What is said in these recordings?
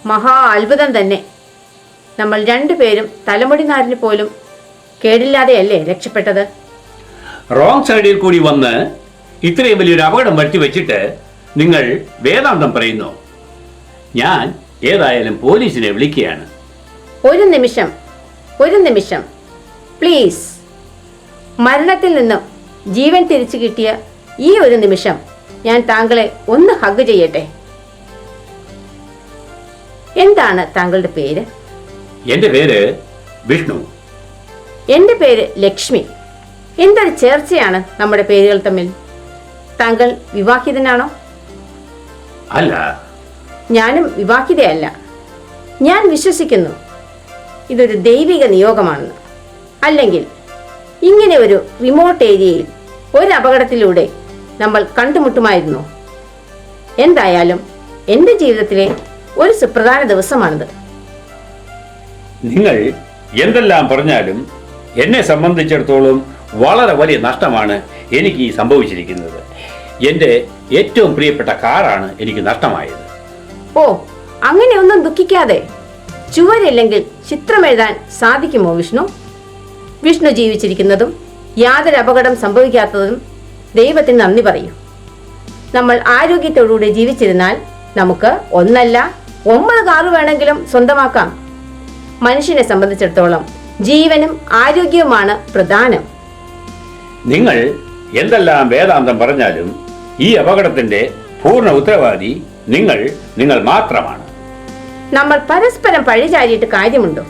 മഹാ അത്ഭുതം തന്നെ. നമ്മൾ രണ്ടുപേരും തലമുടി നാരിന് പോലും കേടില്ലാതെയല്ലേ രക്ഷപ്പെട്ടത്? റോങ് സൈഡിൽ കൂടി വന്ന് ഇത്രയും വലിയൊരു അപകടം വരുത്തി വെച്ചിട്ട് നിങ്ങൾ വേദാന്തം പറയുന്നു. ഞാൻ ഏതായാലും പോലീസിനെ വിളിക്കുകയാണ്. ഒരു നിമിഷം പ്ലീസ്. മരണത്തിൽ നിന്നും ജീവൻ തിരിച്ചു കിട്ടിയ ഈ ഒരു നിമിഷം ഞാൻ താങ്കളെ ഒന്ന് ഹഗ് ചെയ്യട്ടെ. എന്താണ് താങ്കളുടെ പേര്? എന്റെ പേര് വിഷ്ണു. എന്റെ പേര് ലക്ഷ്മി. എന്തൊരു ചേർച്ചയാണ് നമ്മുടെ പേരുകൾ തമ്മിൽ. താങ്കൾ വിവാഹിതനാണോ? അല്ല. ഞാനും വിവാഹിതയല്ല. ഞാൻ വിശ്വസിക്കുന്നു ഇതൊരു ദൈവിക നിയോഗമാണെന്ന്. അല്ലെങ്കിൽ ഇങ്ങനെ ഒരു റിമോട്ട് ഏരിയയിൽ ഒരു അപകടത്തിലൂടെ നമ്മൾ കണ്ടുമുട്ടുമായിരുന്നു. എന്തായാലും എൻ്റെ ജീവിതത്തിലെ ഒരു സുപ്രധാന ദിവസമാണിത്. നിങ്ങൾ എന്തെല്ലാം പറഞ്ഞാലും എന്നെ സംബന്ധിച്ചിടത്തോളം വളരെ വലിയ നഷ്ടമാണ് എനിക്ക് ഈ സംഭവിച്ചിരിക്കുന്നത്. എൻ്റെ ഏറ്റവും പ്രിയപ്പെട്ട കാറാണ് എനിക്ക് നഷ്ടമായത്. ഓ, അങ്ങനെയൊന്നും ദുഃഖിക്കാതെ. ചുവരില്ലെങ്കിൽ ചിത്രമെഴുതാൻ സാധിക്കുമോ വിഷ്ണു? വിഷ്ണു ജീവിച്ചിരിക്കുന്നതും യാതൊരു അപകടം സംഭവിക്കാത്തതും ദൈവത്തിന് നന്ദി പറയൂ. നമ്മൾ ആരോഗ്യത്തോടുകൂടി ജീവിച്ചിരുന്നാൽ നമുക്ക് 1 അല്ല 9 കാറ് വേണമെങ്കിലും സ്വന്തമാക്കാം. മനുഷ്യനെ സംബന്ധിച്ചിടത്തോളം ജീവനും ആരോഗ്യവുമാണ് പ്രധാനം. നിങ്ങൾ എന്തെല്ലാം വേദാന്തം പറഞ്ഞാലും ഈ അപകടത്തിന്റെ പൂർണ്ണ ഉത്തരവാദി നിങ്ങൾ മാത്രമാണ്. നമ്മൾ പരസ്പരം പഴിചാരിയിട്ട് കാര്യമുണ്ടോ?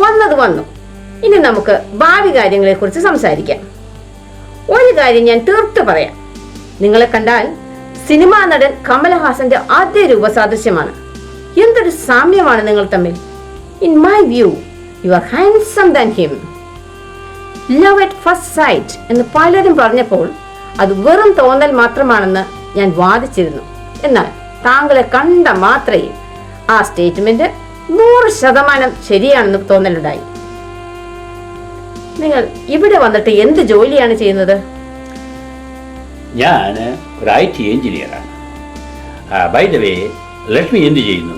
വന്നത് വന്നു. ഇനി നമുക്ക് ഭാവി കാര്യങ്ങളെ കുറിച്ച് സംസാരിക്കാം. ഒരു കാര്യം ഞാൻ തീർത്തു പറയാം. നിങ്ങളെ കണ്ടാൽ സിനിമാ നടൻ കമലഹാസന്റെ അതേ രൂപസാദൃശ്യമാണ്. എന്തൊരു സാമ്യമാണ് നിങ്ങൾ തമ്മിൽ. In my view you are handsome than him. Love at first sight എന്ന് പലരും പറഞ്ഞപ്പോൾ അത് വെറും തോന്നൽ മാത്രമാണെന്ന് ഞാൻ വാദിച്ചിരുന്നു. എന്നാൽ താങ്കളെ കണ്ട മാത്രയിൽ ആ സ്റ്റേറ്റ്മെന്റ് 100% ശരിയാണെന്ന് തോന്നലുണ്ടായി. നിങ്ങൾ ഇവിടെ വന്നിട്ട് എന്ത് ജോലിയാണ് ചെയ്യുന്നത്? ഞാൻ ഒരു IT എഞ്ചിനീയറാണ്. ബൈ ദ വേ, ലക്ഷ്മി എന്ത് ചെയ്യുന്നു?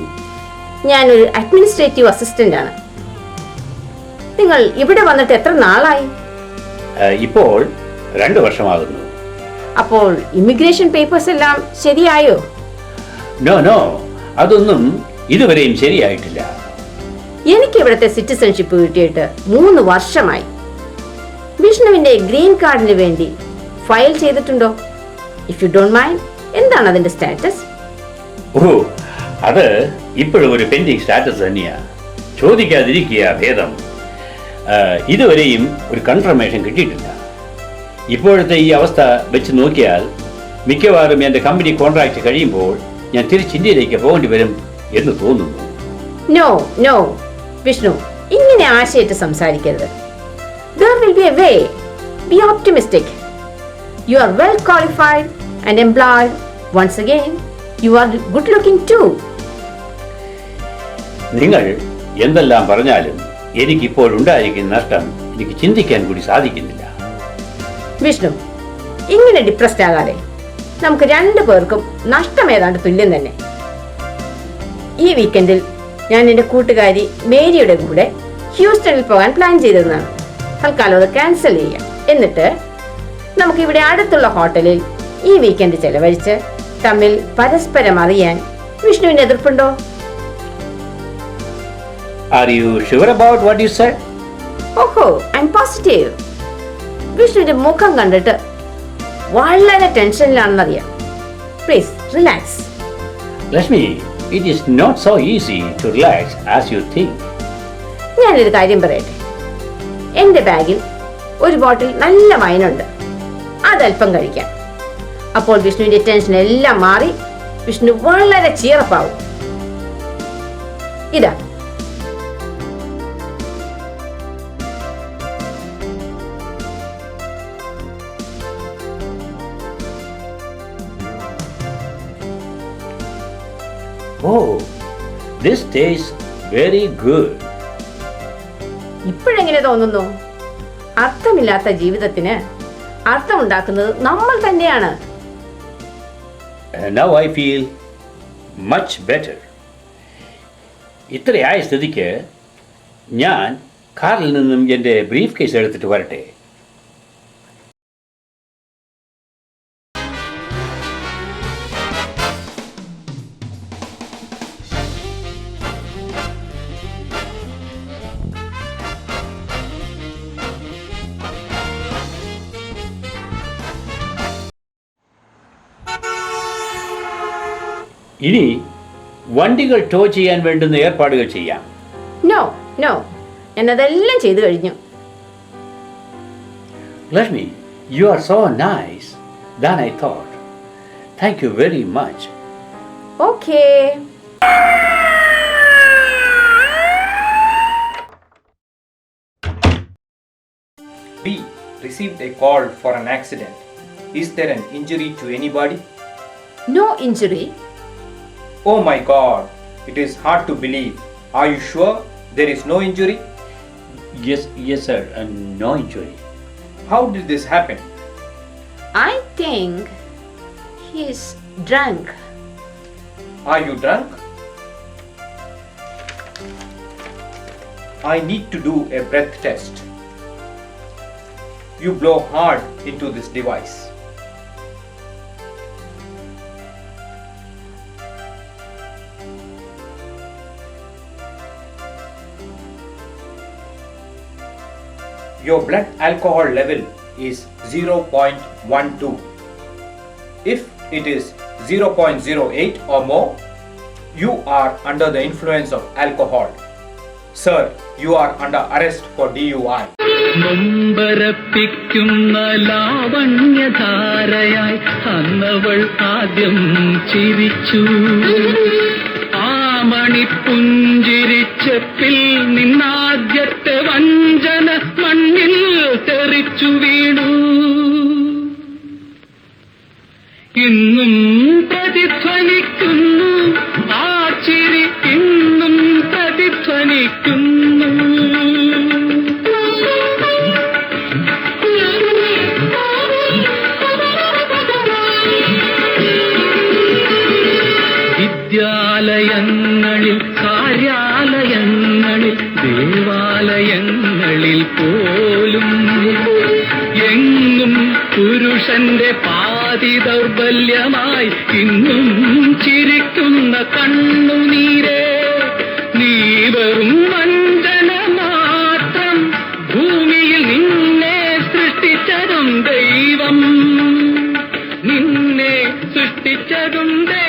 ഞാനൊരു അഡ്മിനിസ്ട്രേറ്റീവ് അസിസ്റ്റന്റ് ആണ്. നിങ്ങൾ ഇവിടെ വന്നിട്ട് എത്ര നാളായി? ഇപ്പോൾ 2 വർഷമാകുന്നു. അപ്പോൾ ഇമിഗ്രേഷൻ പേപ്പേഴ്സ് എല്ലാം ശരിയായോ? നോ, അതൊന്നും ഇതുവരെയും ശരിയായിട്ടില്ല. എനിക്ക് ഇവിടുത്തെ സിറ്റിസൺഷിപ്പ് കിട്ടിയിട്ട് 3 വർഷമായി. വിഷ്ണുവിന്റെ ഗ്രീൻ കാർഡിന് വേണ്ടി ഫയൽ ചെയ്തിട്ടുണ്ടോ? ഇഫ് യു ഡോണ്ട് മൈൻഡ്, എന്താണ് അതിന്റെ സ്റ്റാറ്റസ്? ഓ, അത് ഇപ്പോഴും ഒരു പെൻഡിങ് സ്റ്റാറ്റസ് തന്നെയാ. ചോദിക്കാതിരിക്കുക ഭേദം. ഇതുവരെയും ഒരു കൺഫർമേഷൻ കിട്ടിയിട്ടില്ല. ഇപ്പോഴത്തെ ഈ അവസ്ഥ വെച്ച് നോക്കിയാൽ മിക്കവാറും എൻ്റെ കമ്പനി കോൺട്രാക്ട് കഴിയുമ്പോൾ ഞാൻ തിരിച്ച് ഇന്ത്യയിലേക്ക് പോകേണ്ടി വരും എന്ന് തോന്നുന്നു. നോ വിഷ്ണു, ഇങ്ങനെ ആശയിട്ട് സംസാരിക്കരുത്. There will be a way. Be optimistic. You are well qualified and employed. Once again, you are good looking too. നിങ്ങൾ എന്തെല്ലാം പറഞ്ഞാലും എനിക്കിപ്പോൾ ഉണ്ടായിരിക്കുന്ന നഷ്ടം എനിക്ക് ചിന്തിക്കാൻ കൂടി സാധിക്കുന്നില്ല. വിഷ്ണു, ഇങ്ങനെ ഡിപ്രസ്ഡ് ആകാതെ. നമുക്ക് 2 പേർക്കും നഷ്ടം ഏതാണ്ട് തുല്യം തന്നെ. ഈ വീക്കെൻഡിൽ ഞാൻ എൻ്റെ കൂട്ടുകാരി മേരിയുടെ കൂടെ ഹ്യൂസ്റ്റണിൽ പോകാൻ പ്ലാൻ ചെയ്തിരുന്നതാണ്. തൽക്കാലം അത് ക്യാൻസൽ ചെയ്യാം. എന്നിട്ട് നമുക്കിവിടെ അടുത്തുള്ള ഹോട്ടലിൽ ഈ വീക്കെൻഡ് ചെലവഴിച്ച് തമ്മിൽ പരസ്പരം അറിയാൻ വിഷ്ണുവിന് എതിർപ്പുണ്ടോ? Are you sure about what you said? ഓഹോ, ഐ എം പോസിറ്റീവ്. വിഷ്ണുവിന്റെ മുഖം കണ്ടിട്ട് വളരെ ടെൻഷനിലാണെന്നറിയാം. Please relax. Lakshmi, it is not so easy to relax as you think. ഞാനൊരു കാര്യം പറയട്ടെ. എൻ്റെ ബാഗിൽ ഒരു ബോട്ടിൽ നല്ല വൈനുണ്ട്. അതല്പം കഴിക്കാം. അപ്പോൾ വിഷ്ണുവിന്റെ ടെൻഷൻ എല്ലാം മാറി വിഷ്ണു വളരെ ചീറപ്പാവും. ഇതാ. Oh, this tastes very good. ഇപ്പോഴെങ്ങനെ തോന്നുന്നു? അർത്ഥമില്ലാത്ത ജീവിതത്തിന് അർത്ഥമുണ്ടാക്കുന്നത് നമ്മൾ തന്നെയാണ്. Now I feel much better. ഇത്രയായ സ്ഥിതിക്ക് ഞാൻ കാറിൽ നിന്നും എൻ്റെ ബ്രീഫ് കേസ് എടുത്തിട്ട് വരട്ടെ. ഇനി വണ്ടികൾ ടോ ചെയ്യാൻ വേണ്ടുന്ന ഏർപ്പാടുകൾ ചെയ്യാം. നോ നോ, എന്നതെല്ലാം ചെയ്തു കഴിഞ്ഞു. Lakshmi, you are so nice than I thought. Thank you very much. Okay. B. Received a call for an accident. Is there an injury to anybody? No injury. Oh my god, it is hard to believe. Are you sure there is no injury? Yes sir, no injury. How did this happen? I think he is drunk. Are you drunk? I need to do a breath test. You blow hard into this device. Your blood alcohol level is 0.12. If it is 0.08 or more, you are under the influence of alcohol. Sir, you are under arrest for DUI. നൊമ്പരപ്പിക്കുന്ന ലാവണ്യധാരയായി അന്നവൾ ആദ്യം ചിരിച്ചു. ആ മണിപ്പുഞ്ചിരിച്ചപ്പിൽ നിന്നാദ്യത്തെ വഞ്ചന മണ്ണിൽ തെറിച്ചു വീണു. ഇന്നും പ്രതിധ്വനിക്കുന്നു ആ ചിരി, ഇന്നും പ്രതിധ്വനിക്കുന്നു. വിദ്യാലയങ്ങളിൽ, കാര്യാലയങ്ങളിൽ, ദേവാലയങ്ങളിൽ പോലും എങ്ങും പുരുഷന്റെ പാതി ദൗർബല്യമായി ഇന്നും ചിരിക്കുന്ന കണ്ണുനീരേ. നീ വെറും വഞ്ചന മാത്രം. ഭൂമിയിൽ നിന്നെ സൃഷ്ടിച്ചതും ദൈവം, നിന്നെ സൃഷ്ടിച്ചതും ദൈവം.